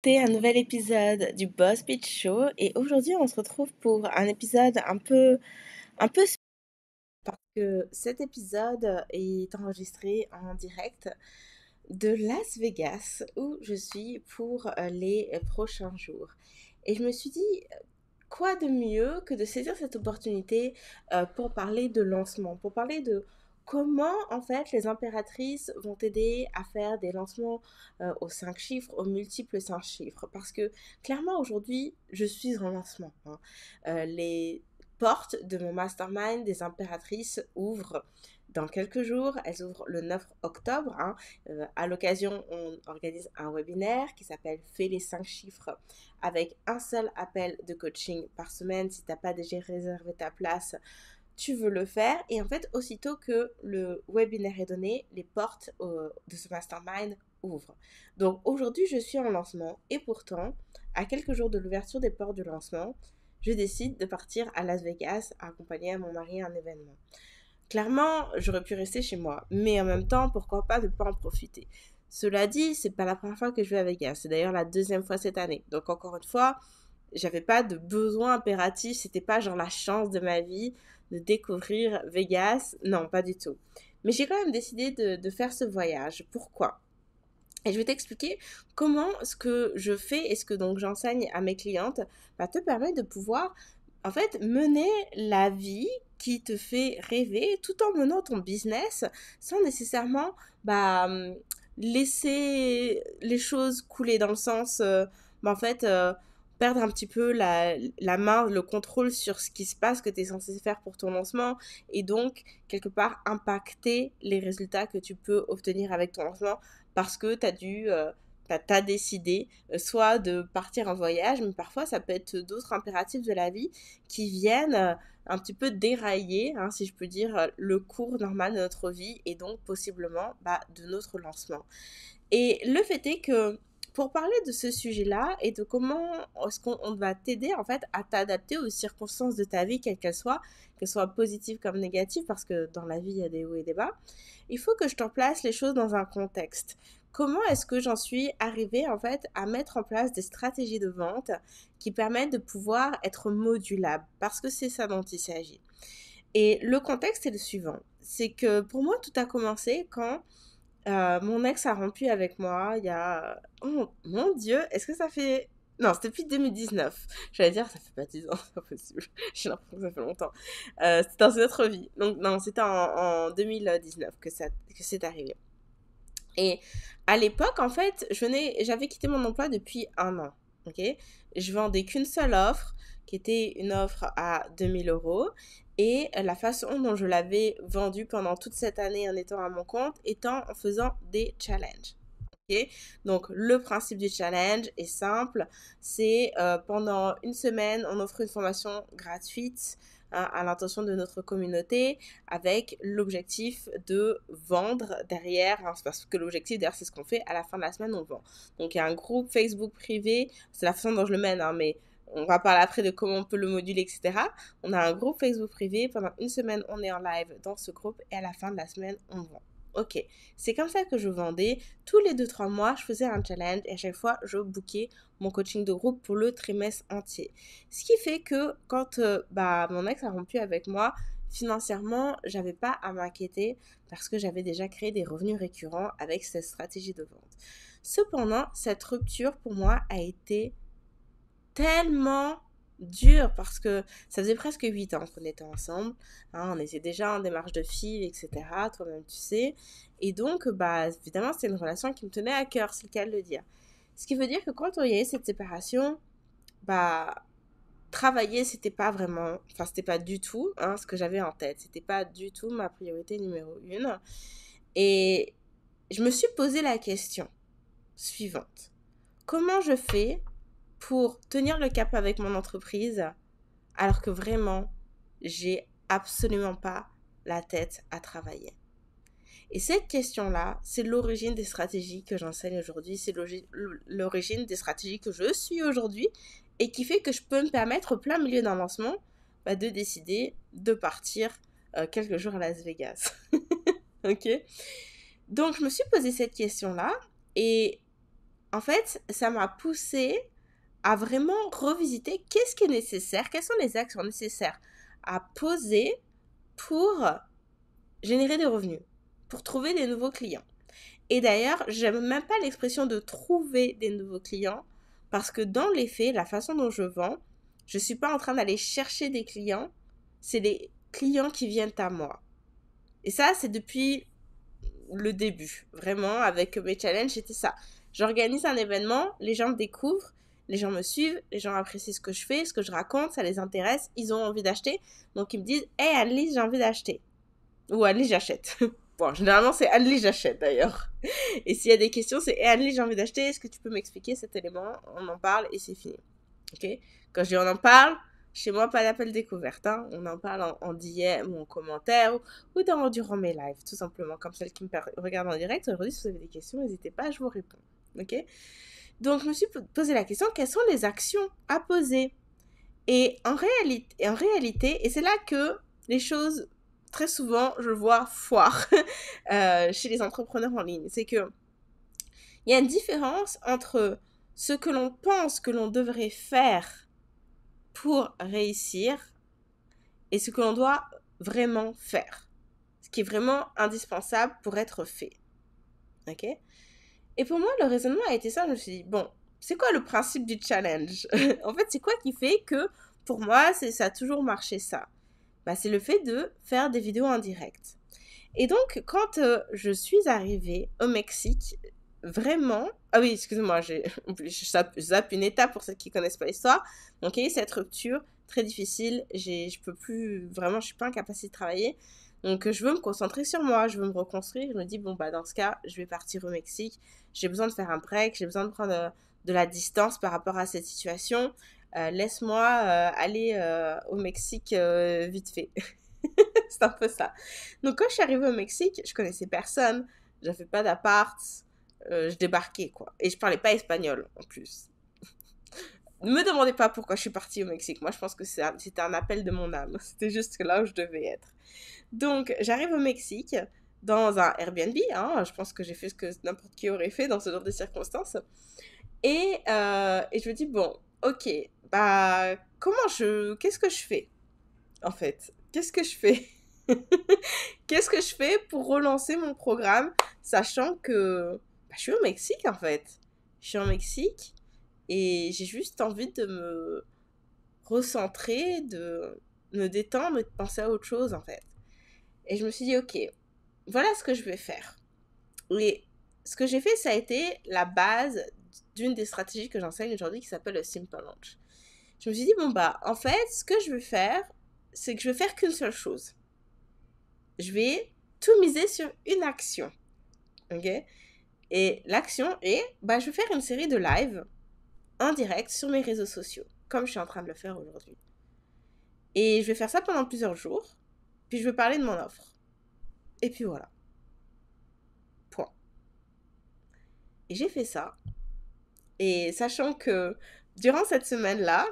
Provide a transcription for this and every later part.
écouter un nouvel épisode du Boss Pitch Show et aujourd'hui on se retrouve pour un épisode un peu spécial parce que cet épisode est enregistré en direct de Las Vegas où je suis pour les prochains jours. Et je me suis dit, quoi de mieux que de saisir cette opportunité pour parler de lancement, pour parler de comment en fait les impératrices vont t'aider à faire des lancements aux 5 chiffres, aux multiples 5 chiffres. Parce que clairement aujourd'hui, je suis en lancement, hein. Les portes de mon mastermind des impératrices ouvrent dans quelques jours. Elles ouvrent le 9 octobre, hein. À l'occasion, on organise un webinaire qui s'appelle Fais les 5 chiffres avec un seul appel de coaching par semaine. Si tu n'as pas déjà réservé ta place, tu veux le faire. Et en fait, aussitôt que le webinaire est donné, les portes de ce mastermind ouvrent. Donc aujourd'hui, je suis en lancement et pourtant, à quelques jours de l'ouverture des portes du lancement, je décide de partir à Las Vegas accompagner mon mari à un événement. Clairement, j'aurais pu rester chez moi, mais en même temps, pourquoi pas ne pas en profiter. Cela dit, c'est pas la première fois que je vais à Vegas, c'est d'ailleurs la deuxième fois cette année. Donc encore une fois, j'avais pas de besoin impératif, c'était pas genre la chance de ma vie de découvrir Vegas, non, pas du tout. Mais j'ai quand même décidé de faire ce voyage. Pourquoi? Et je vais t'expliquer comment ce que je fais et ce que donc j'enseigne à mes clientes va te permettre de pouvoir en fait mener la vie qui te fait rêver tout en menant ton business sans nécessairement bah, laisser les choses couler dans le sens en fait perdre un petit peu la main, le contrôle sur ce qui se passe que tu es censé faire pour ton lancement et donc quelque part impacter les résultats que tu peux obtenir avec ton lancement parce que t'as décidé soit de partir en voyage, mais parfois ça peut être d'autres impératifs de la vie qui viennent un petit peu dérailler, hein, si je peux dire, le cours normal de notre vie et donc possiblement de notre lancement. Et le fait est que pour parler de ce sujet-là et de comment est-ce qu'on va t'aider en fait à t'adapter aux circonstances de ta vie, quelles qu'elles soient positives comme négatives, parce que dans la vie il y a des hauts et des bas, il faut que je t'en place les choses dans un contexte. Comment est-ce que j'en suis arrivée en fait à mettre en place des stratégies de vente qui permettent de pouvoir être modulables, parce que c'est ça dont il s'agit. Et le contexte est le suivant, c'est que pour moi tout a commencé quand mon ex a rompu avec moi il y a... Oh mon Dieu, est-ce que ça fait... Non, c'était depuis 2019. J'allais dire, ça fait pas 10 ans, c'est pas possible. J'ai l'impression que ça fait longtemps. C'était dans une autre vie. Donc non, c'était en 2019 que c'est arrivé. Et à l'époque, en fait, j'avais quitté mon emploi depuis un an. Ok, je vendais qu'une seule offre, qui était une offre à 2 000 euros. Et la façon dont je l'avais vendue pendant toute cette année en étant à mon compte, étant en faisant des challenges. Okay. Donc, le principe du challenge est simple. C'est pendant une semaine, on offre une formation gratuite à l'intention de notre communauté avec l'objectif de vendre derrière. Hein, parce que l'objectif, d'ailleurs, c'est ce qu'on fait. À la fin de la semaine, on vend. Donc, il y a un groupe Facebook privé. C'est la façon dont je le mène, hein, mais on va parler après de comment on peut le moduler, etc. On a un groupe Facebook privé. Pendant une semaine, on est en live dans ce groupe et à la fin de la semaine, on vend. Ok, c'est comme ça que je vendais. Tous les 2-3 mois, je faisais un challenge et à chaque fois, je bookais mon coaching de groupe pour le trimestre entier. Ce qui fait que quand mon ex a rompu avec moi, financièrement, j'avais pas à m'inquiéter parce que j'avais déjà créé des revenus récurrents avec cette stratégie de vente. Cependant, cette rupture pour moi a été tellement dur parce que ça faisait presque 8 ans qu'on était ensemble, hein, on était déjà en démarche de fil, etc. Toi-même tu sais. Et donc, évidemment, c'était une relation qui me tenait à cœur, c'est le cas de le dire. Ce qui veut dire que quand il y a eu cette séparation, travailler, c'était pas du tout ce que j'avais en tête. C'était pas du tout ma priorité numéro 1. Et je me suis posé la question suivante. Comment je fais pour tenir le cap avec mon entreprise alors que vraiment, j'ai absolument pas la tête à travailler? Et cette question-là, c'est l'origine des stratégies que j'enseigne aujourd'hui, c'est l'origine des stratégies que je suis aujourd'hui et qui fait que je peux me permettre au plein milieu d'un lancement de décider de partir quelques jours à Las Vegas. Ok? Donc, je me suis posé cette question-là et en fait, ça m'a poussée à vraiment revisiter qu'est-ce qui est nécessaire, quelles sont les actions nécessaires à poser pour générer des revenus, pour trouver des nouveaux clients. Et d'ailleurs, j'aime même pas l'expression de trouver des nouveaux clients parce que dans les faits, la façon dont je vends, je suis pas en train d'aller chercher des clients, c'est les clients qui viennent à moi. Et ça, c'est depuis le début. Vraiment, avec mes challenges, c'était ça. J'organise un événement, les gens me découvrent, les gens me suivent, les gens apprécient ce que je fais, ce que je raconte, ça les intéresse, ils ont envie d'acheter. Donc, ils me disent « Hey, Annelise, j'ai envie d'acheter. » Ou « Annelise, j'achète. » Bon, généralement, c'est « Annelise, j'achète » d'ailleurs. Et s'il y a des questions, c'est « Hey, Annelise, j'ai envie d'acheter. Est-ce que tu peux m'expliquer cet élément ?» On en parle et c'est fini. Ok. Quand je dis on en parle, chez moi, pas d'appel découverte. Hein. On en parle en DM ou en commentaire ou durant mes lives, tout simplement. Comme celles qui me regardent en direct. Aujourd'hui, si vous avez des questions, n'hésitez pas, je vous réponds. Ok. Donc, je me suis posé la question, quelles sont les actions à poser? Et en réalité, et c'est là que les choses, très souvent, je vois foire chez les entrepreneurs en ligne. C'est que il y a une différence entre ce que l'on pense que l'on devrait faire pour réussir et ce que l'on doit vraiment faire. Ce qui est vraiment indispensable pour être fait. Ok? Et pour moi, le raisonnement a été ça. Je me suis dit, bon, c'est quoi le principe du challenge? En fait, c'est quoi qui fait que, pour moi, ça a toujours marché ça? Bah, c'est le fait de faire des vidéos en direct. Et donc, quand je suis arrivée au Mexique, vraiment... Ah oui, excusez-moi, je zappe une étape pour ceux qui connaissent pas l'histoire. Donc, il y a eu cette rupture très difficile. Je peux plus... Vraiment, je suis pas en capacité de travailler. Donc, je veux me concentrer sur moi. Je veux me reconstruire. Je me dis, bon, bah, dans ce cas, je vais partir au Mexique. J'ai besoin de faire un break. J'ai besoin de prendre de la distance par rapport à cette situation. Laisse-moi aller au Mexique vite fait. C'est un peu ça. Donc, quand je suis arrivée au Mexique, je connaissais personne, j'avais pas d'appart, je débarquais, quoi. Et je parlais pas espagnol, en plus. Ne me demandez pas pourquoi je suis partie au Mexique. Moi, je pense que c'était un appel de mon âme. C'était juste là où je devais être. Donc, j'arrive au Mexique, dans un Airbnb, hein. Je pense que j'ai fait ce que n'importe qui aurait fait dans ce genre de circonstances. Et je me dis, bon, ok, bah, qu'est-ce que je fais, en fait? Qu'est-ce que je fais? Qu'est-ce que je fais pour relancer mon programme, sachant que bah, je suis au Mexique, en fait. Je suis au Mexique et j'ai juste envie de me recentrer, de me détendre et de penser à autre chose, en fait. Et je me suis dit, ok, voilà ce que je vais faire. Et ce que j'ai fait, ça a été la base d'une des stratégies que j'enseigne aujourd'hui qui s'appelle le Simple Launch. Je me suis dit, bon, bah, en fait, ce que je veux faire, c'est que je vais faire qu'une seule chose. Je vais tout miser sur une action. Ok? Et l'action est, bah, je vais faire une série de lives en direct sur mes réseaux sociaux, comme je suis en train de le faire aujourd'hui. Et je vais faire ça pendant plusieurs jours, puis je vais parler de mon offre. Et puis voilà. Point. Et j'ai fait ça. Et sachant que durant cette semaine-là,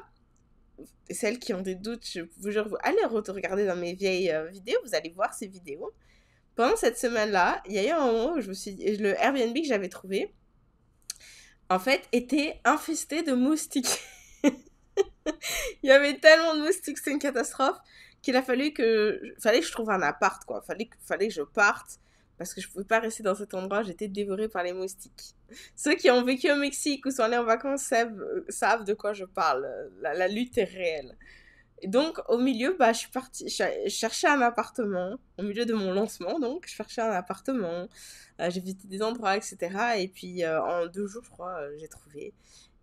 celles qui ont des doutes, je vous jure, allez regarder dans mes vieilles vidéos, vous allez voir ces vidéos. Pendant cette semaine-là, il y a eu un moment où je me suis dit, le Airbnb que j'avais trouvé, en fait, était infesté de moustiques. Il y avait tellement de moustiques, c'est une catastrophe, qu'il a fallu que je trouve un appart, quoi. Fallait que je parte, parce que je pouvais pas rester dans cet endroit, j'étais dévorée par les moustiques. Ceux qui ont vécu au Mexique ou sont allés en vacances savent de quoi je parle. La lutte est réelle. Et donc, au milieu, bah, je suis partie, je cherchais un appartement, au milieu de mon lancement, donc, je cherchais un appartement, j'ai visité des endroits, etc. Et puis, en 2 jours, je crois, j'ai trouvé.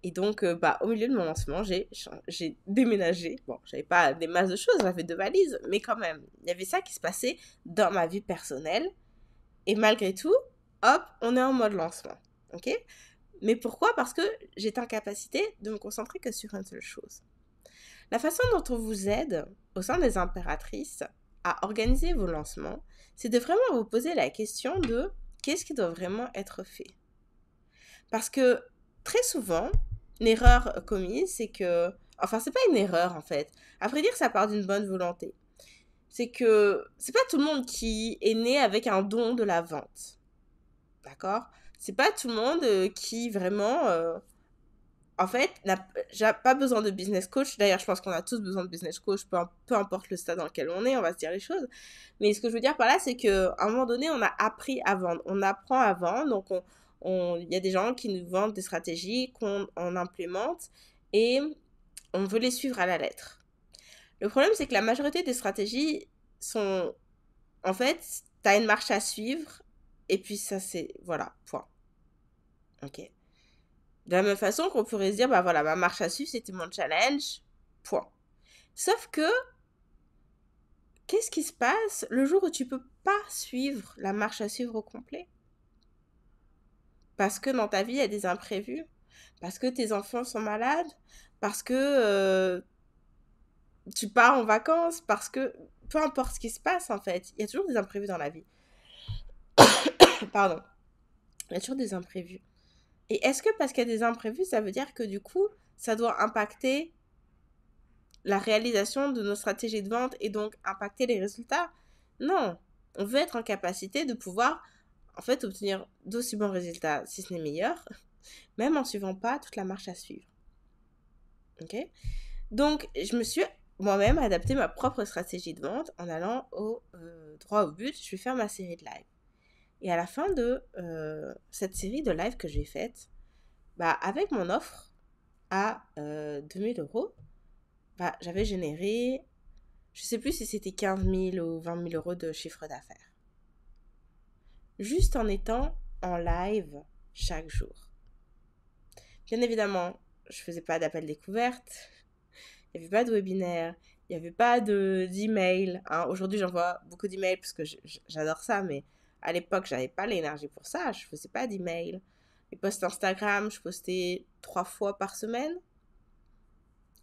Et donc, bah, au milieu de mon lancement, j'ai déménagé. Bon, j'avais pas des masses de choses, j'avais 2 valises, mais quand même, il y avait ça qui se passait dans ma vie personnelle. Et malgré tout, hop, on est en mode lancement, ok? Mais pourquoi? Parce que j'étais en capacité de me concentrer que sur une seule chose. La façon dont on vous aide au sein des impératrices à organiser vos lancements, c'est de vraiment vous poser la question de qu'est-ce qui doit vraiment être fait. Parce que très souvent, l'erreur commise, c'est que... Enfin, c'est pas une erreur en fait. À vrai dire, ça part d'une bonne volonté. C'est que c'est pas tout le monde qui est né avec un don de la vente. D'accord? C'est pas tout le monde qui vraiment, en fait, n'a pas besoin de business coach. D'ailleurs, je pense qu'on a tous besoin de business coach, peu importe le stade dans lequel on est, on va se dire les choses. Mais ce que je veux dire par là, c'est qu'à un moment donné, on a appris à vendre. On apprend à vendre. Donc, il y a des gens qui nous vendent des stratégies qu'on implémente et on veut les suivre à la lettre. Le problème, c'est que la majorité des stratégies sont... En fait, tu as une marche à suivre et puis ça, c'est... Voilà, point. Ok. De la même façon qu'on pourrait se dire, bah voilà, ma marche à suivre, c'était mon challenge, point. Sauf que, qu'est-ce qui se passe le jour où tu peux pas suivre la marche à suivre au complet? Parce que dans ta vie, il y a des imprévus, parce que tes enfants sont malades, parce que tu pars en vacances, parce que peu importe ce qui se passe en fait, il y a toujours des imprévus dans la vie. Pardon. Il y a toujours des imprévus. Et est-ce que parce qu'il y a des imprévus, ça veut dire que du coup, ça doit impacter la réalisation de nos stratégies de vente et donc impacter les résultats? Non. On veut être en capacité de pouvoir, en fait, obtenir d'aussi bons résultats, si ce n'est meilleur, même en suivant pas toute la marche à suivre. Ok? Donc, je me suis moi-même adapté ma propre stratégie de vente en allant droit au but. Je vais faire ma série de live. Et à la fin de cette série de live que j'ai faite, bah, avec mon offre à 2000 euros, bah, j'avais généré, je sais plus si c'était 15 000 ou 20 000 euros de chiffre d'affaires. Juste en étant en live chaque jour. Bien évidemment, je faisais pas d'appel découverte, il n'y avait pas de webinaire, il n'y avait pas d'email. Hein. Aujourd'hui, j'envoie beaucoup d'emails parce que j'adore ça, mais à l'époque, j'avais pas l'énergie pour ça. Je faisais pas d'email. Les posts Instagram, je postais 3 fois par semaine.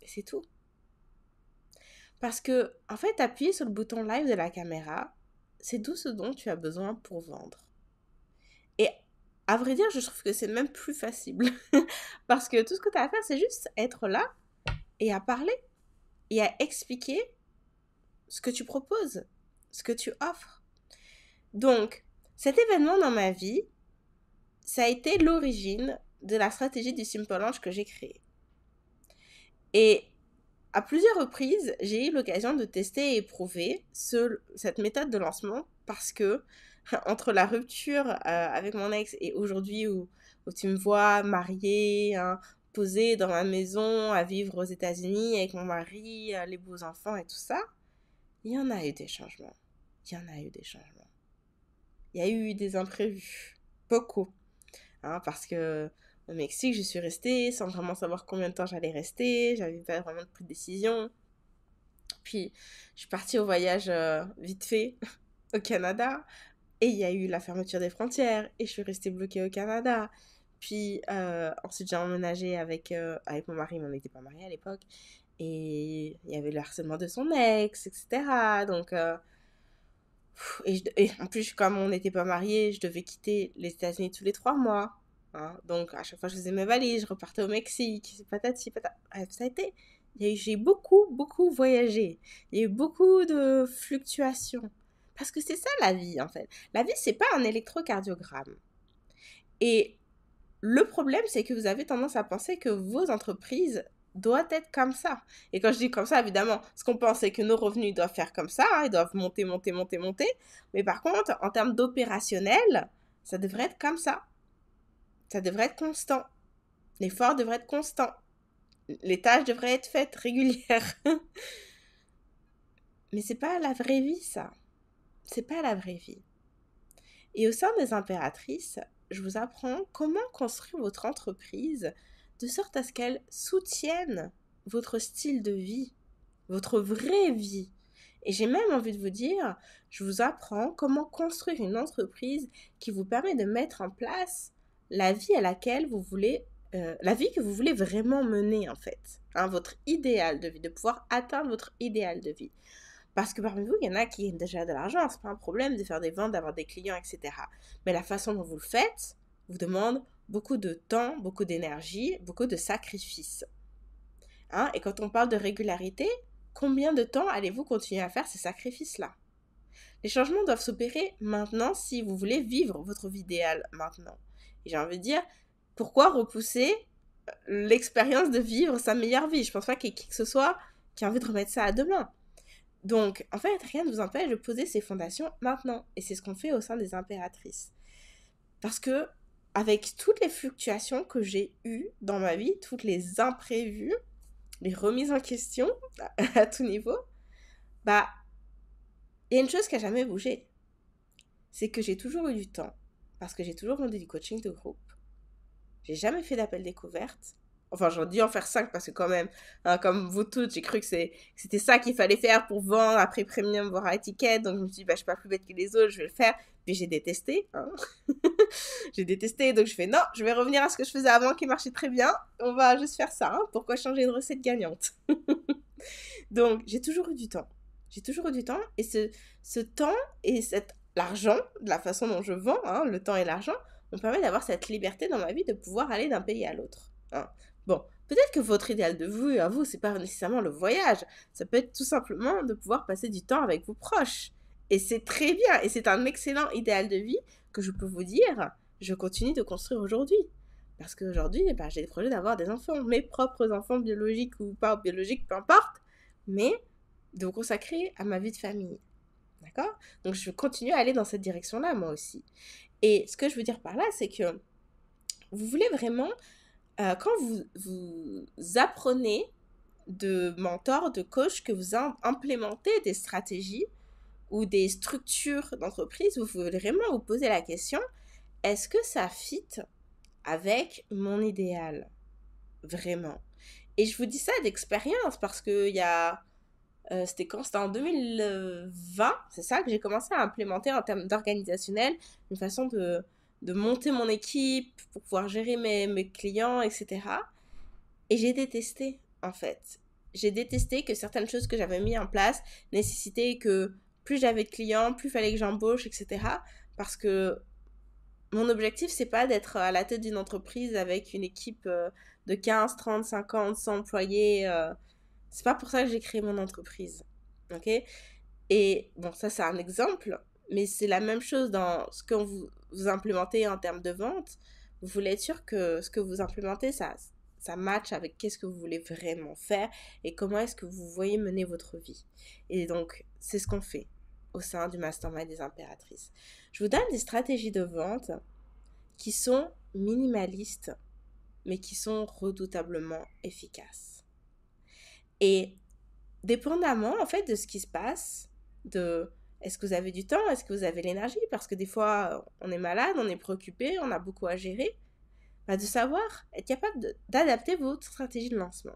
Et c'est tout. Parce que, en fait, appuyer sur le bouton live de la caméra, c'est tout ce dont tu as besoin pour vendre. Et à vrai dire, je trouve que c'est même plus facile. Parce que tout ce que tu as à faire, c'est juste être là et à parler et à expliquer ce que tu proposes, ce que tu offres. Donc, cet événement dans ma vie, ça a été l'origine de la stratégie du Simple Launch que j'ai créée. Et à plusieurs reprises, j'ai eu l'occasion de tester et éprouver cette méthode de lancement parce que entre la rupture avec mon ex et aujourd'hui où tu me vois mariée, hein, posée dans ma maison à vivre aux États-Unis avec mon mari, les beaux enfants et tout ça, il y en a eu des changements. Il y en a eu des changements. Il y a eu des imprévus. Beaucoup. Hein, parce que au Mexique, je suis restée sans vraiment savoir combien de temps j'allais rester. J'avais pas vraiment pris de décision. Puis, je suis partie au voyage vite fait au Canada. Et il y a eu la fermeture des frontières. Et je suis restée bloquée au Canada. Puis, ensuite, j'ai emménagé avec mon mari, mais on n'était pas mariés à l'époque. Et il y avait le harcèlement de son ex, etc. Donc, et en plus, comme on n'était pas mariés, je devais quitter les États-Unis tous les 3 mois. Hein. Donc, à chaque fois, je faisais mes valises, je repartais au Mexique, patati, patata. Bref, ça a été... J'ai beaucoup, beaucoup voyagé. Il y a eu beaucoup de fluctuations. Parce que c'est ça la vie, en fait. La vie, c'est pas un électrocardiogramme. Et le problème, c'est que vous avez tendance à penser que vos entreprises doivent être comme ça. Et quand je dis comme ça, évidemment, ce qu'on pense, c'est que nos revenus doivent faire comme ça, hein, ils doivent monter, monter, monter, monter. Mais par contre, en termes d'opérationnel, ça devrait être comme ça. Ça devrait être constant. L'effort devrait être constant. Les tâches devraient être faites régulières. Mais c'est pas la vraie vie, ça. C'est pas la vraie vie. Et au sein des impératrices, je vous apprends comment construire votre entreprise de sorte à ce qu'elle soutienne votre style de vie, votre vraie vie. Et j'ai même envie de vous dire, je vous apprends comment construire une entreprise qui vous permet de mettre en place la vie à laquelle vous voulez, la vie que vous voulez vraiment mener en fait, hein, votre idéal de vie, de pouvoir atteindre votre idéal de vie. Parce que parmi vous, il y en a qui gagnent déjà de l'argent, c'est pas un problème de faire des ventes, d'avoir des clients, etc. Mais la façon dont vous le faites vous demande beaucoup de temps, beaucoup d'énergie, beaucoup de sacrifices. Hein? Et quand on parle de régularité, combien de temps allez-vous continuer à faire ces sacrifices-là? Les changements doivent s'opérer maintenant si vous voulez vivre votre vie idéale maintenant. Et j'ai envie de dire, pourquoi repousser l'expérience de vivre sa meilleure vie? Je pense pas qu'il y ait qui que ce soit qui a envie de remettre ça à demain. Donc, en fait, rien ne vous empêche de poser ces fondations maintenant. Et c'est ce qu'on fait au sein des impératrices. Parce que, avec toutes les fluctuations que j'ai eues dans ma vie, toutes les imprévus, les remises en question à tout niveau, bah, il y a une chose qui n'a jamais bougé. C'est que j'ai toujours eu du temps. Parce que j'ai toujours vendu du coaching de groupe. J'ai jamais fait d'appel découverte. Enfin, j'aurais dû en faire 5 parce que quand même, hein, comme vous toutes, j'ai cru que c'était ça qu'il fallait faire pour vendre après premium, voire à étiquette. Donc je me suis dit, bah, je suis pas plus bête que les autres, je vais le faire. Puis j'ai détesté. Hein. J'ai détesté, donc je fais non, je vais revenir à ce que je faisais avant qui marchait très bien. On va juste faire ça. Hein. Pourquoi changer une recette gagnante? Donc j'ai toujours eu du temps. J'ai toujours eu du temps. Et ce temps et l'argent, de la façon dont je vends, hein, le temps et l'argent, me permet d'avoir cette liberté dans ma vie de pouvoir aller d'un pays à l'autre. Hein. Bon, peut-être que votre idéal de vous, à vous, c'est pas nécessairement le voyage. Ça peut être tout simplement de pouvoir passer du temps avec vos proches. Et c'est très bien. Et c'est un excellent idéal de vie que je peux vous dire, je continue de construire aujourd'hui. Parce qu'aujourd'hui, bah, j'ai des projets d'avoir des enfants, mes propres enfants biologiques ou pas biologiques, peu importe, mais de me consacrer à ma vie de famille. D'accord? Donc, je continue à aller dans cette direction-là, moi aussi. Et ce que je veux dire par là, c'est que vous voulez vraiment, quand vous apprenez de mentors, de coachs, que vous implémentez des stratégies ou des structures d'entreprise, vous voulez vraiment vous poser la question, est-ce que ça fit avec mon idéal? Vraiment. Et je vous dis ça d'expérience parce que il y a... c'était quand? C'était en 2020, c'est ça que j'ai commencé à implémenter en termes d'organisationnel, une façon de monter mon équipe pour pouvoir gérer mes clients, etc. Et j'ai détesté, en fait. J'ai détesté que certaines choses que j'avais mis en place nécessitaient que plus j'avais de clients, plus il fallait que j'embauche, etc. Parce que mon objectif, c'est pas d'être à la tête d'une entreprise avec une équipe de 15, 30, 50, 100 employés. C'est pas pour ça que j'ai créé mon entreprise. Ok? Et bon, ça, c'est un exemple, mais c'est la même chose dans ce que vous implémentez en termes de vente. Vous voulez être sûr que ce que vous implémentez, ça matche avec qu'est-ce que vous voulez vraiment faire et comment est-ce que vous voyez mener votre vie. Et donc, c'est ce qu'on fait au sein du Mastermind des Impératrices. Je vous donne des stratégies de vente qui sont minimalistes, mais qui sont redoutablement efficaces. Et dépendamment, en fait, de ce qui se passe, de est-ce que vous avez du temps, est-ce que vous avez l'énergie, parce que des fois, on est malade, on est préoccupé, on a beaucoup à gérer, bah, de savoir être capable d'adapter votre stratégie de lancement.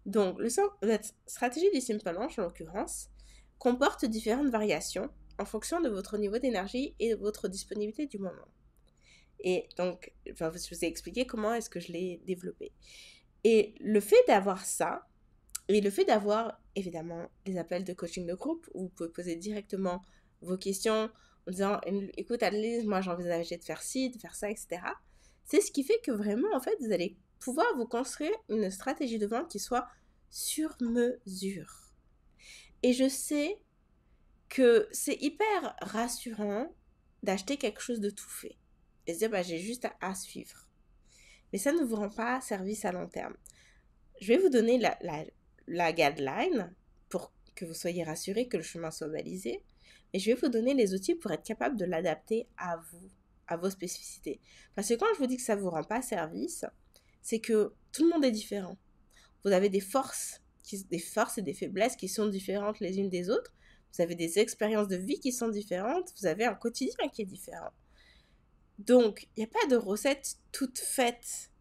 Donc, la stratégie du Simple Launch, en l'occurrence, comporte différentes variations en fonction de votre niveau d'énergie et de votre disponibilité du moment. Et donc, enfin, je vous ai expliqué comment est-ce que je l'ai développé. Et le fait d'avoir ça, et le fait d'avoir, évidemment, des appels de coaching de groupe, où vous pouvez poser directement vos questions en disant, écoute, Adeline, moi j'envisageais de faire ci, de faire ça, etc. C'est ce qui fait que vraiment, en fait, vous allez pouvoir vous construire une stratégie de vente qui soit sur mesure. Et je sais que c'est hyper rassurant d'acheter quelque chose de tout fait. Et se dire, bah, j'ai juste à suivre. Mais ça ne vous rend pas service à long terme. Je vais vous donner la guideline pour que vous soyez rassurés, que le chemin soit balisé. Et je vais vous donner les outils pour être capable de l'adapter à vous, à vos spécificités. Parce que quand je vous dis que ça ne vous rend pas service, c'est que tout le monde est différent. Vous avez des forces et des faiblesses qui sont différentes les unes des autres. Vous avez des expériences de vie qui sont différentes. Vous avez un quotidien qui est différent. Donc, il n'y a pas de recette toute faite,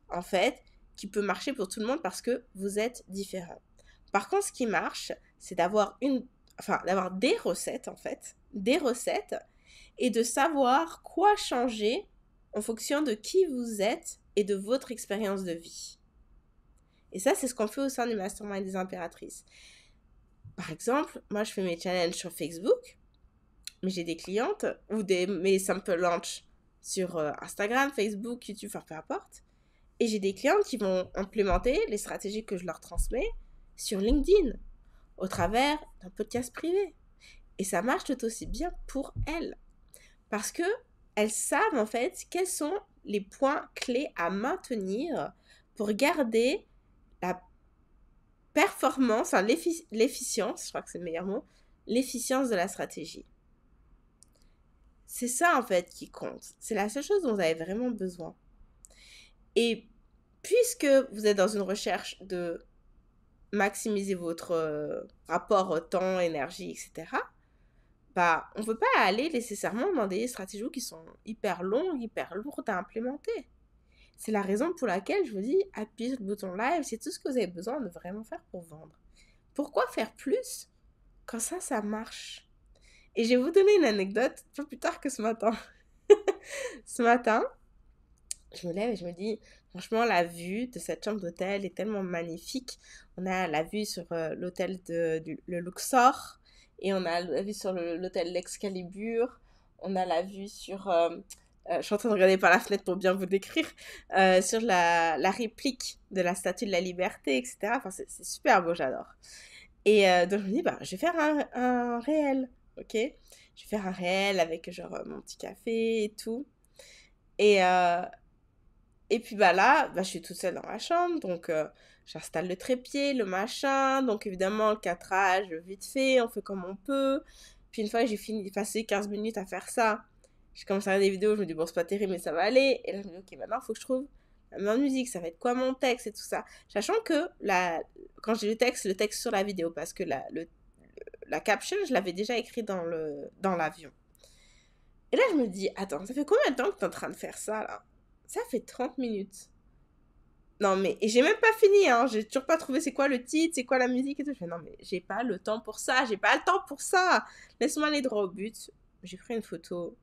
en fait, qui peut marcher pour tout le monde parce que vous êtes différents. Par contre, ce qui marche, c'est d'avoir des recettes, en fait, des recettes, et de savoir quoi changer en fonction de qui vous êtes et de votre expérience de vie. Et ça, c'est ce qu'on fait au sein du Mastermind des Impératrices. Par exemple, moi, je fais mes challenges sur Facebook, mais j'ai des clientes ou mes sample launch sur Instagram, Facebook, YouTube, enfin peu importe. Et j'ai des clientes qui vont implémenter les stratégies que je leur transmets sur LinkedIn, au travers d'un podcast privé. Et ça marche tout aussi bien pour elles. Parce que elles savent en fait quelles sont les points clés à maintenir pour garder la performance, enfin, l'efficience, je crois que c'est le meilleur mot, l'efficience de la stratégie. C'est ça, en fait, qui compte. C'est la seule chose dont vous avez vraiment besoin. Et puisque vous êtes dans une recherche de maximiser votre rapport temps, énergie, etc., bah, on ne peut pas aller nécessairement dans des stratégies qui sont hyper longues, hyper lourdes à implémenter. C'est la raison pour laquelle je vous dis, appuyez sur le bouton live, c'est tout ce que vous avez besoin de vraiment faire pour vendre. Pourquoi faire plus quand ça marche? Et je vais vous donner une anecdote pas plus tard que ce matin. Ce matin, je me lève et je me dis, franchement, la vue de cette chambre d'hôtel est tellement magnifique. On a la vue sur l'hôtel le Luxor et on a la vue sur l'hôtel l'Excalibur. On a la vue sur... je suis en train de regarder par la fenêtre pour bien vous décrire. Sur la réplique de la Statue de la Liberté, etc. Enfin, c'est super beau, j'adore. Et donc, je me dis, bah, je vais faire un réel, ok? Je vais faire un réel avec genre mon petit café et tout. Et puis bah là, bah, je suis toute seule dans ma chambre, donc j'installe le trépied, le machin, donc évidemment le cadrage, vite fait, on fait comme on peut. Puis une fois que j'ai fini de passer 15 minutes à faire ça, je commence à regarder des vidéos, je me dis bon c'est pas terrible mais ça va aller. Et là je me dis ok maintenant il faut que je trouve la meilleure musique, ça va être quoi mon texte et tout ça. Sachant que quand j'ai le texte sur la vidéo, parce que la caption je l'avais déjà écrit dans l'avion. Et là je me dis attends, ça fait combien de temps que tu es en train de faire ça là? Ça fait 30 minutes. Non, mais et j'ai même pas fini, hein. J'ai toujours pas trouvé c'est quoi le titre, c'est quoi la musique et tout. Je fais non, mais j'ai pas le temps pour ça, j'ai pas le temps pour ça. Laisse-moi aller droit au but. J'ai pris une photo.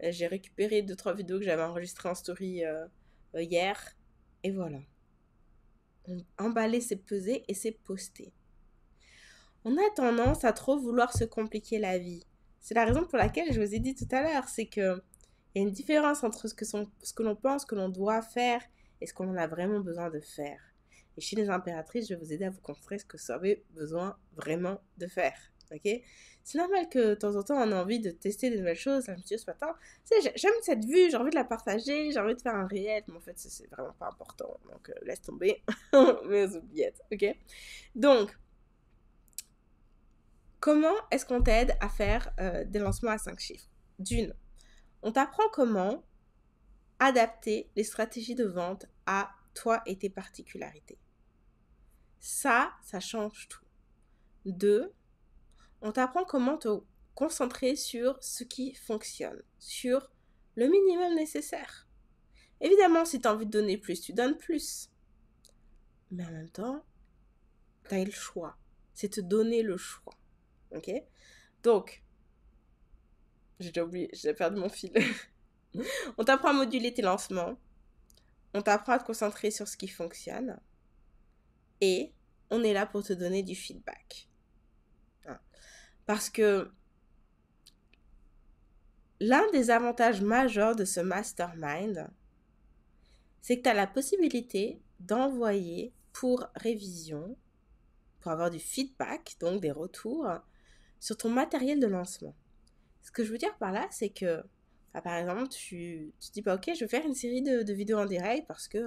J'ai récupéré 2-3 vidéos que j'avais enregistrées en story hier. Et voilà. Emballer, c'est peser et c'est poster. On a tendance à trop vouloir se compliquer la vie. C'est la raison pour laquelle je vous ai dit tout à l'heure, c'est que il y a une différence entre ce que l'on pense que l'on doit faire et ce qu'on a vraiment besoin de faire. Et chez les impératrices, je vais vous aider à vous construire ce que vous avez besoin vraiment de faire. Ok? C'est normal que de temps en temps, on a envie de tester de nouvelles choses. Je me suis dit ce matin, j'aime cette vue, j'ai envie de la partager, j'ai envie de faire un réel. Mais en fait, c'est vraiment pas important. Donc, laisse tomber. Mais aux oubliettes. Ok? Donc, comment est-ce qu'on t'aide à faire des lancements à 5 chiffres? D'une, on t'apprend comment adapter les stratégies de vente à toi et tes particularités. Ça change tout. Deux, on t'apprend comment te concentrer sur ce qui fonctionne, sur le minimum nécessaire. Évidemment, si tu as envie de donner plus, tu donnes plus. Mais en même temps, tu as le choix. C'est te donner le choix. Ok? Donc, j'ai déjà oublié, j'ai perdu mon fil. On t'apprend à moduler tes lancements. On t'apprend à te concentrer sur ce qui fonctionne. Et on est là pour te donner du feedback. Parce que l'un des avantages majeurs de ce mastermind, c'est que tu as la possibilité d'envoyer pour révision, pour avoir du feedback, donc des retours, sur ton matériel de lancement. Ce que je veux dire par là, c'est que, par exemple, tu te dis, ok, je vais faire une série de vidéos en direct parce que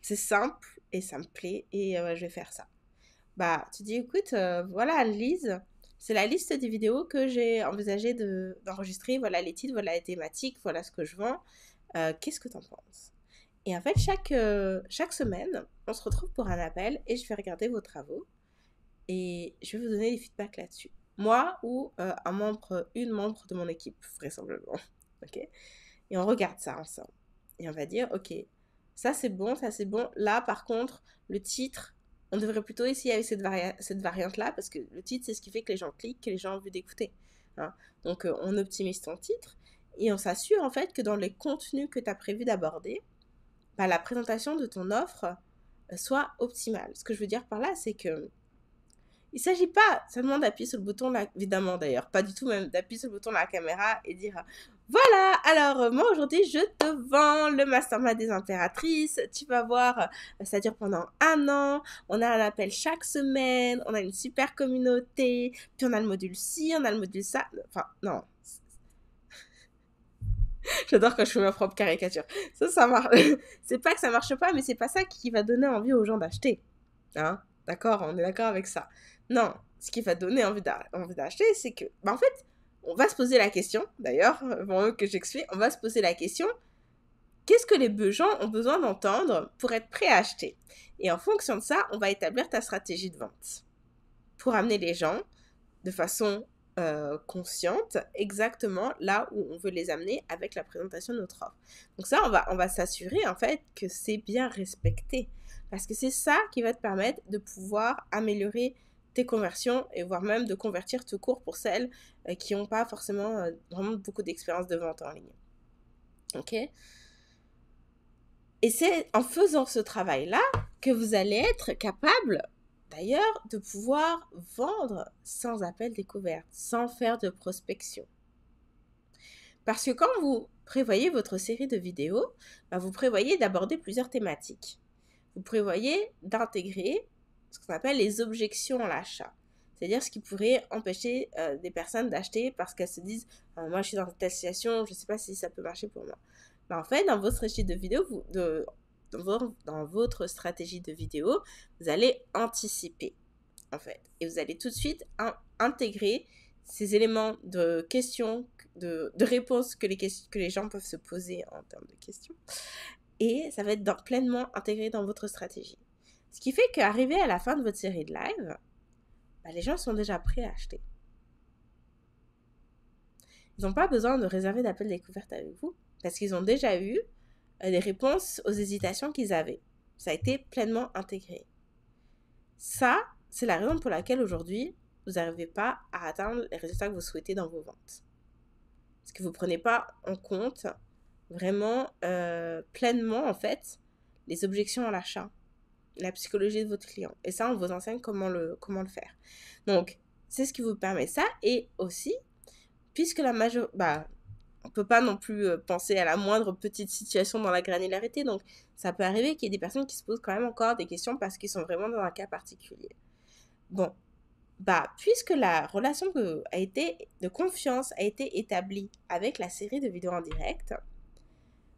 c'est simple et ça me plaît et je vais faire ça. Tu dis, écoute, voilà, Lise, c'est la liste des vidéos que j'ai envisagé d'enregistrer. Voilà les titres, voilà les thématiques, voilà ce que je vends. Qu'est-ce que t'en penses? Et en fait, chaque semaine, on se retrouve pour un appel et je vais regarder vos travaux et je vais vous donner des feedbacks là-dessus. Moi ou une membre de mon équipe, vraisemblablement. Ok? Et on regarde ça ensemble. Et on va dire, ok, ça c'est bon, ça c'est bon. Là, par contre, le titre, on devrait plutôt essayer avec cette variante-là, parce que le titre, c'est ce qui fait que les gens cliquent, que les gens ont envie d'écouter. Hein. Donc, on optimise ton titre et on s'assure en fait que dans les contenus que tu as prévu d'aborder, la présentation de ton offre soit optimale. Ce que je veux dire par là, c'est que il ne s'agit pas seulement d'appuyer sur le bouton, évidemment d'ailleurs, pas du tout même d'appuyer sur le bouton de la caméra et dire voilà, alors moi aujourd'hui je te vends le mastermind des impératrices, tu vas voir, ça dure pendant 1 an, on a un appel chaque semaine, on a une super communauté, puis on a le module ci, on a le module ça, enfin non. J'adore quand je fais ma propre caricature. Ça marche. C'est pas que ça marche pas, mais c'est pas ça qui va donner envie aux gens d'acheter. Hein? D'accord? On est d'accord avec ça. Non, ce qui va donner envie d'acheter, c'est que, en fait, on va se poser la question, d'ailleurs, avant que j'explique, on va se poser la question, qu'est-ce que les gens ont besoin d'entendre pour être prêts à acheter? Et en fonction de ça, on va établir ta stratégie de vente pour amener les gens de façon consciente exactement là où on veut les amener avec la présentation de notre offre. Donc ça, on va s'assurer en fait que c'est bien respecté parce que c'est ça qui va te permettre de pouvoir améliorer tes conversions et voire même de convertir tout court pour celles qui n'ont pas forcément vraiment beaucoup d'expérience de vente en ligne. Ok? Et c'est en faisant ce travail-là que vous allez être capable d'ailleurs de pouvoir vendre sans appel découverte, sans faire de prospection. Parce que quand vous prévoyez votre série de vidéos, vous prévoyez d'aborder plusieurs thématiques. Vous prévoyez d'intégrer ce qu'on appelle les objections à l'achat. C'est-à-dire ce qui pourrait empêcher des personnes d'acheter parce qu'elles se disent moi je suis dans telle situation, je ne sais pas si ça peut marcher pour moi. En fait, dans votre stratégie de vidéo, dans votre stratégie de vidéo, vous allez anticiper, en fait. Et vous allez tout de suite intégrer ces éléments de questions, de réponses que les gens peuvent se poser en termes de questions. Et ça va être pleinement intégré dans votre stratégie. Ce qui fait qu'arrivé à la fin de votre série de live, les gens sont déjà prêts à acheter. Ils n'ont pas besoin de réserver d'appel découverte avec vous parce qu'ils ont déjà eu les réponses aux hésitations qu'ils avaient. Ça a été pleinement intégré. Ça, c'est la raison pour laquelle aujourd'hui, vous n'arrivez pas à atteindre les résultats que vous souhaitez dans vos ventes. Parce que vous ne prenez pas en compte vraiment pleinement, en fait, les objections à l'achat, la psychologie de votre client. Et ça, on vous enseigne comment le faire. Donc, c'est ce qui vous permet ça. Et aussi, puisque on ne peut pas non plus penser à la moindre petite situation dans la granularité. Donc, ça peut arriver qu'il y ait des personnes qui se posent quand même encore des questions parce qu'ils sont vraiment dans un cas particulier. Bon, puisque la relation de confiance a été établie avec la série de vidéos en direct,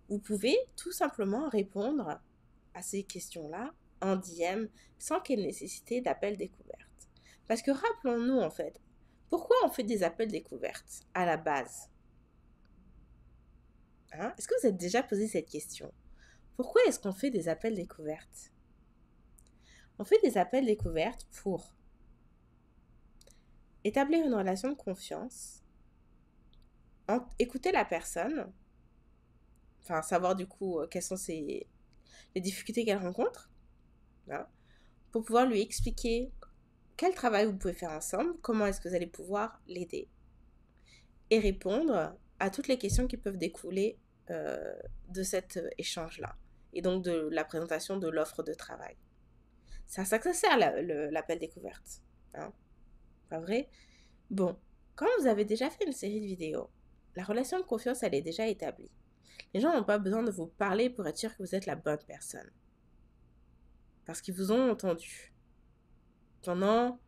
vous pouvez tout simplement répondre à ces questions-là en DM sans qu'il y ait nécessité d'appel découverte. Parce que rappelons-nous en fait, pourquoi on fait des appels découvertes à la base? Est-ce que vous êtes déjà posé cette question? Pourquoi est-ce qu'on fait des appels découvertes? On fait des appels découvertes pour établir une relation de confiance, écouter la personne, savoir du coup quelles sont les difficultés qu'elle rencontre, pour pouvoir lui expliquer quel travail vous pouvez faire ensemble, comment est-ce que vous allez pouvoir l'aider et répondre à toutes les questions qui peuvent découler de cet échange-là et donc de la présentation de l'offre de travail. C'est à ça que ça sert l'appel découverte. Pas vrai? Bon, quand vous avez déjà fait une série de vidéos, la relation de confiance, elle est déjà établie. Les gens n'ont pas besoin de vous parler pour être sûr que vous êtes la bonne personne. Parce qu'ils vous ont entendu. Pendant,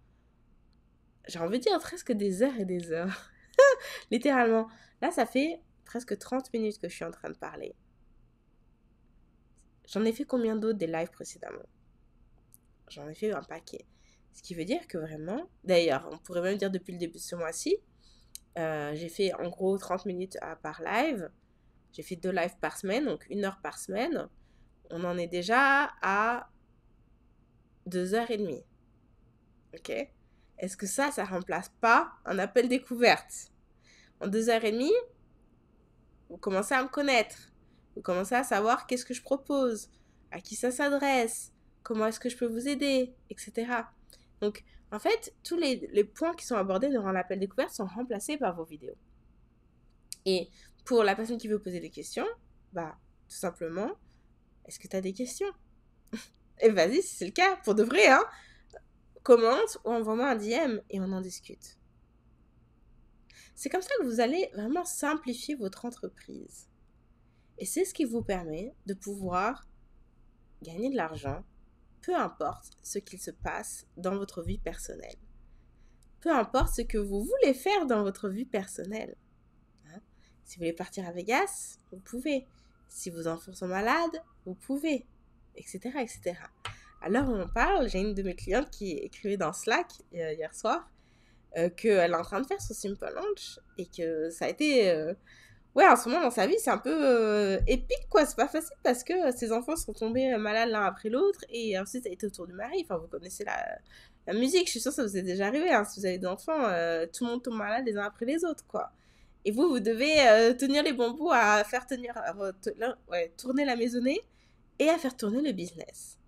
j'ai envie de dire presque des heures et des heures. Littéralement. Là, ça fait presque 30 minutes que je suis en train de parler. J'en ai fait combien d'autres des lives précédemment? J'en ai fait un paquet. Ce qui veut dire que vraiment, d'ailleurs, on pourrait même dire depuis le début de ce mois-ci, j'ai fait en gros 30 minutes par live. J'ai fait 2 lives par semaine, donc 1 heure par semaine. On en est déjà à 2h30. Ok? Est-ce que ça remplace pas un appel découverte? En 2h30, vous commencez à me connaître. Vous commencez à savoir qu'est-ce que je propose, à qui ça s'adresse, comment est-ce que je peux vous aider, etc. Donc, en fait, tous les points qui sont abordés durant l'appel découverte sont remplacés par vos vidéos. Et pour la personne qui veut poser des questions, tout simplement, est-ce que tu as des questions? Et vas-y, si c'est le cas, pour de vrai, commente ou envoie-moi un DM et on en discute. C'est comme ça que vous allez vraiment simplifier votre entreprise. Et c'est ce qui vous permet de pouvoir gagner de l'argent, peu importe ce qu'il se passe dans votre vie personnelle. Peu importe ce que vous voulez faire dans votre vie personnelle. Si vous voulez partir à Vegas, vous pouvez. Si vos enfants sont malades, vous pouvez, etc., etc. À l'heure où on parle, j'ai une de mes clientes qui écrivait dans Slack hier soir qu'elle est en train de faire son Simple Lunch et que ça a été... ouais, en ce moment dans sa vie, c'est un peu épique, quoi. C'est pas facile parce que ses enfants sont tombés malades l'un après l'autre et ensuite ça a été au tour du mari. Enfin, vous connaissez la musique, je suis sûre que ça vous est déjà arrivé. Hein. Si vous avez des enfants, tout le monde tombe malade les uns après les autres, quoi. Et vous devez tenir les bons bouts à faire tenir, tourner la maisonnée et à faire tourner le business.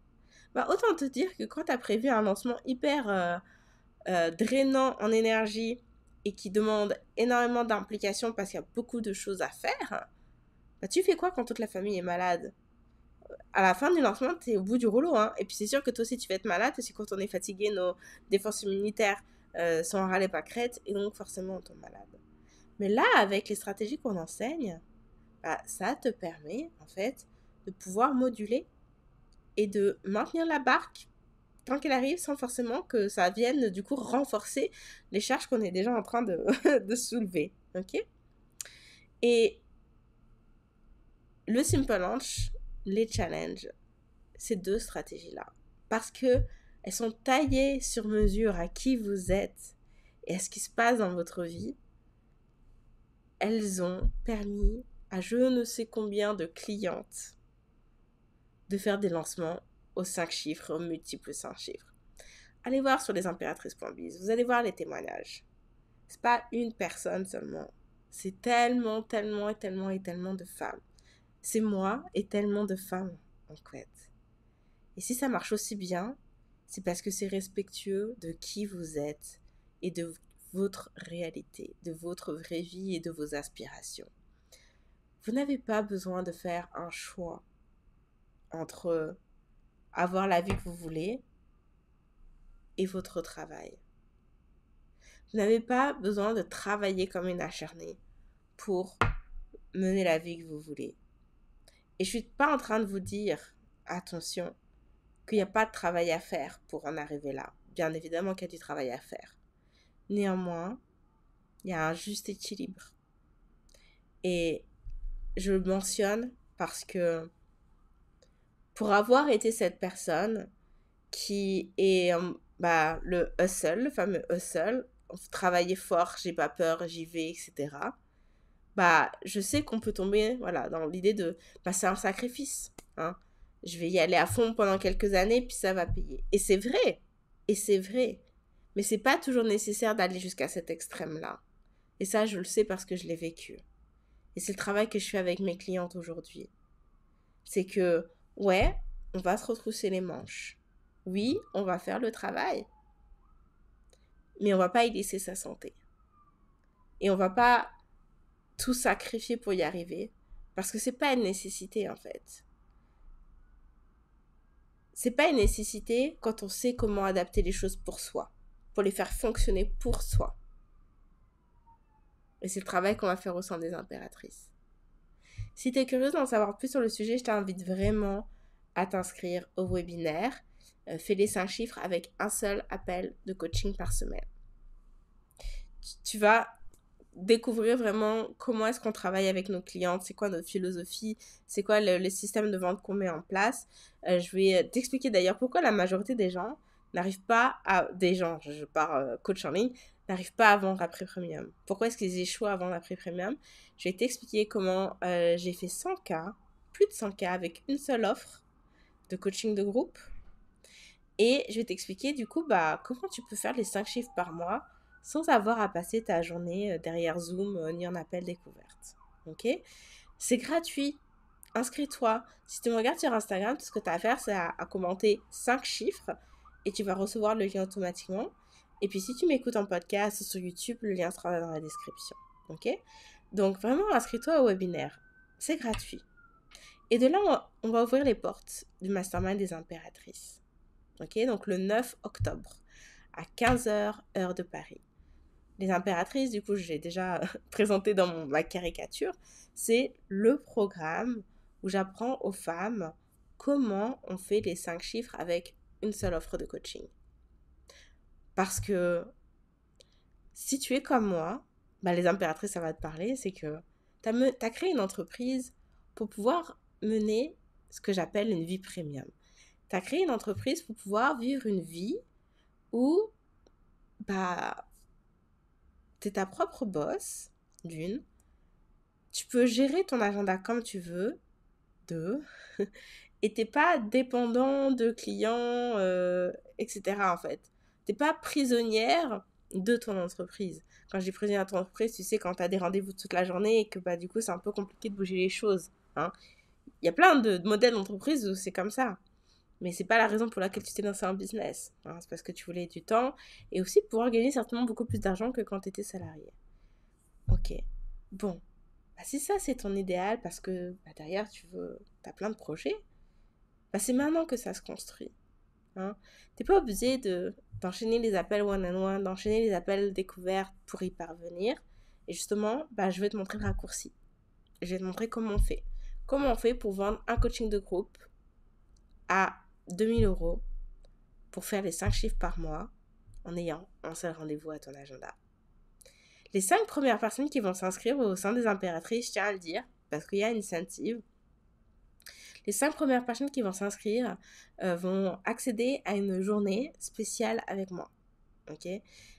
Bah, autant te dire que quand tu as prévu un lancement hyper drainant en énergie et qui demande énormément d'implication parce qu'il y a beaucoup de choses à faire, bah, tu fais quoi quand toute la famille est malade? À la fin du lancement, tu es au bout du rouleau. Hein. Et puis c'est sûr que toi aussi tu vas être malade, parce que quand on est fatigué, nos défenses immunitaires sont en râle et pas crête, et donc forcément on tombe malade. Mais là, avec les stratégies qu'on enseigne, bah, ça te permet en fait de pouvoir moduler et de maintenir la barque tant qu'elle arrive sans forcément que ça vienne du coup renforcer les charges qu'on est déjà en train de, de soulever. Ok? Et le Simple Lunch, les challenges, ces deux stratégies-là, parce que elles sont taillées sur mesure à qui vous êtes et à ce qui se passe dans votre vie, elles ont permis à je ne sais combien de clientes de faire des lancements aux 5 chiffres, aux multiples 5 chiffres. Allez voir sur lesimpératrices.biz, vous allez voir les témoignages. C'est pas une personne seulement. C'est tellement, tellement et tellement et tellement de femmes. C'est moi et tellement de femmes, en fait. Et si ça marche aussi bien, c'est parce que c'est respectueux de qui vous êtes et de votre réalité, de votre vraie vie et de vos aspirations. Vous n'avez pas besoin de faire un choix entre avoir la vie que vous voulez et votre travail. Vous n'avez pas besoin de travailler comme une acharnée pour mener la vie que vous voulez. Et je suis pas en train de vous dire, attention, qu'il n'y a pas de travail à faire pour en arriver là. Bien évidemment qu'il y a du travail à faire. Néanmoins, il y a un juste équilibre. Et je le mentionne parce que pour avoir été cette personne qui est le hustle, le fameux hustle, travailler fort, j'ai pas peur, j'y vais, etc. Je sais qu'on peut tomber dans l'idée de c'est un sacrifice. Hein. Je vais y aller à fond pendant quelques années, puis ça va payer. Et c'est vrai. Et c'est vrai. Mais c'est pas toujours nécessaire d'aller jusqu'à cet extrême-là. Et ça, je le sais parce que je l'ai vécu. Et c'est le travail que je fais avec mes clientes aujourd'hui. C'est que, ouais, on va se retrousser les manches. Oui, on va faire le travail. Mais on va pas y laisser sa santé. Et on va pas tout sacrifier pour y arriver. Parce que c'est pas une nécessité, en fait. C'est pas une nécessité quand on sait comment adapter les choses pour soi. Pour les faire fonctionner pour soi. Et c'est le travail qu'on va faire au sein des impératrices. Si tu es curieuse d'en savoir plus sur le sujet, je t'invite vraiment à t'inscrire au webinaire. Fais les 5 chiffres avec un seul appel de coaching par semaine. Tu vas découvrir vraiment comment est-ce qu'on travaille avec nos clientes, c'est quoi notre philosophie, c'est quoi le système de vente qu'on met en place. Je vais t'expliquer d'ailleurs pourquoi la majorité des gens n'arrivent pas à... Des gens, je pars coach en ligne, n'arrivent pas à vendre après premium. Pourquoi est-ce qu'ils échouent à vendre après premium? Je vais t'expliquer comment j'ai fait 100K, plus de 100K avec une seule offre de coaching de groupe. Et je vais t'expliquer du coup comment tu peux faire les 5 chiffres par mois sans avoir à passer ta journée derrière Zoom ni en appel découverte. Ok? C'est gratuit. Inscris-toi. Si tu me regardes sur Instagram, tout ce que tu as à faire, c'est à commenter 5 chiffres et tu vas recevoir le lien automatiquement. Et puis si tu m'écoutes en podcast ou sur YouTube, le lien sera dans la description. Ok? Donc vraiment, inscris-toi au webinaire. C'est gratuit. Et de là, on va ouvrir les portes du Mastermind des impératrices. Ok? Donc le 9 octobre à 15h, heure de Paris. Les impératrices, du coup, j'ai déjà présenté dans ma caricature, c'est le programme où j'apprends aux femmes comment on fait les 5 chiffres avec une seule offre de coaching. Parce que si tu es comme moi, les impératrices, ça va te parler, c'est que t'as créé une entreprise pour pouvoir mener ce que j'appelle une vie premium. T'as créé une entreprise pour pouvoir vivre une vie où, bah, t'es ta propre boss, d'une. Tu peux gérer ton agenda comme tu veux, deux. Et t'es pas dépendant de clients, etc. en fait. T'es pas prisonnière de ton entreprise. Quand je dis prisonnière de ton entreprise, tu sais, quand t'as des rendez-vous toute la journée et que bah, du coup, c'est un peu compliqué de bouger les choses. Hein. Il y a plein de modèles d'entreprise où c'est comme ça. Mais c'est pas la raison pour laquelle tu t'es lancé en business. Hein. C'est parce que tu voulais du temps et aussi pouvoir gagner certainement beaucoup plus d'argent que quand tu étais salarié. Ok. Bon. Bah, si ça, c'est ton idéal parce que bah, derrière, t'as plein de projets, bah, c'est maintenant que ça se construit. Hein. T'es pas obligé d'enchaîner les appels one-on-one, d'enchaîner les appels découvertes pour y parvenir. Et justement, bah, je vais te montrer le raccourci. Je vais te montrer comment on fait. Comment on fait pour vendre un coaching de groupe à 2 000 € pour faire les 5 chiffres par mois en ayant un seul rendez-vous à ton agenda. Les 5 premières personnes qui vont s'inscrire au sein des impératrices, je tiens à le dire, parce qu'il y a une incentive. Les 5 premières personnes qui vont s'inscrire vont accéder à une journée spéciale avec moi. Ok.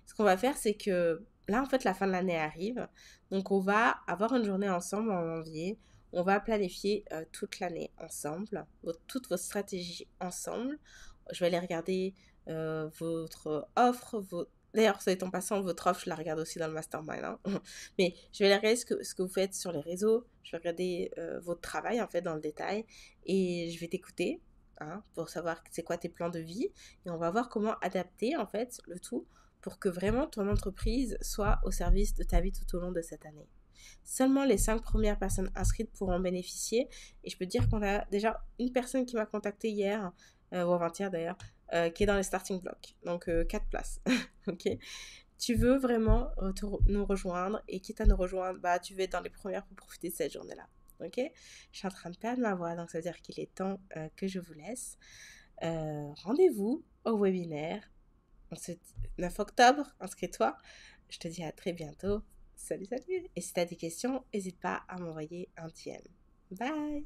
Ce qu'on va faire, c'est que là, en fait, la fin de l'année arrive. Donc, on va avoir une journée ensemble en janvier. On va planifier toute l'année ensemble, toutes vos stratégies ensemble. Je vais aller regarder votre offre. D'ailleurs, ça est en passant, votre offre, je la regarde aussi dans le mastermind. Hein. Mais je vais aller regarder ce que vous faites sur les réseaux. Je vais regarder votre travail, en fait, dans le détail. Et je vais t'écouter. Hein, pour savoir c'est quoi tes plans de vie et on va voir comment adapter en fait le tout pour que vraiment ton entreprise soit au service de ta vie tout au long de cette année. Seulement les 5 premières personnes inscrites pourront bénéficier et je peux te dire qu'on a déjà une personne qui m'a contacté hier ou avant-hier d'ailleurs qui est dans les starting blocks, donc 4 places. Ok. Tu veux vraiment nous rejoindre et quitte à nous rejoindre, bah tu veux être dans les premières pour profiter de cette journée-là. Ok. Je suis en train de perdre ma voix, donc ça veut dire qu'il est temps que je vous laisse. Rendez-vous au webinaire. On se dit 9 octobre, inscris-toi. Je te dis à très bientôt. Salut, salut. Et si tu as des questions, n'hésite pas à m'envoyer un DM. Bye.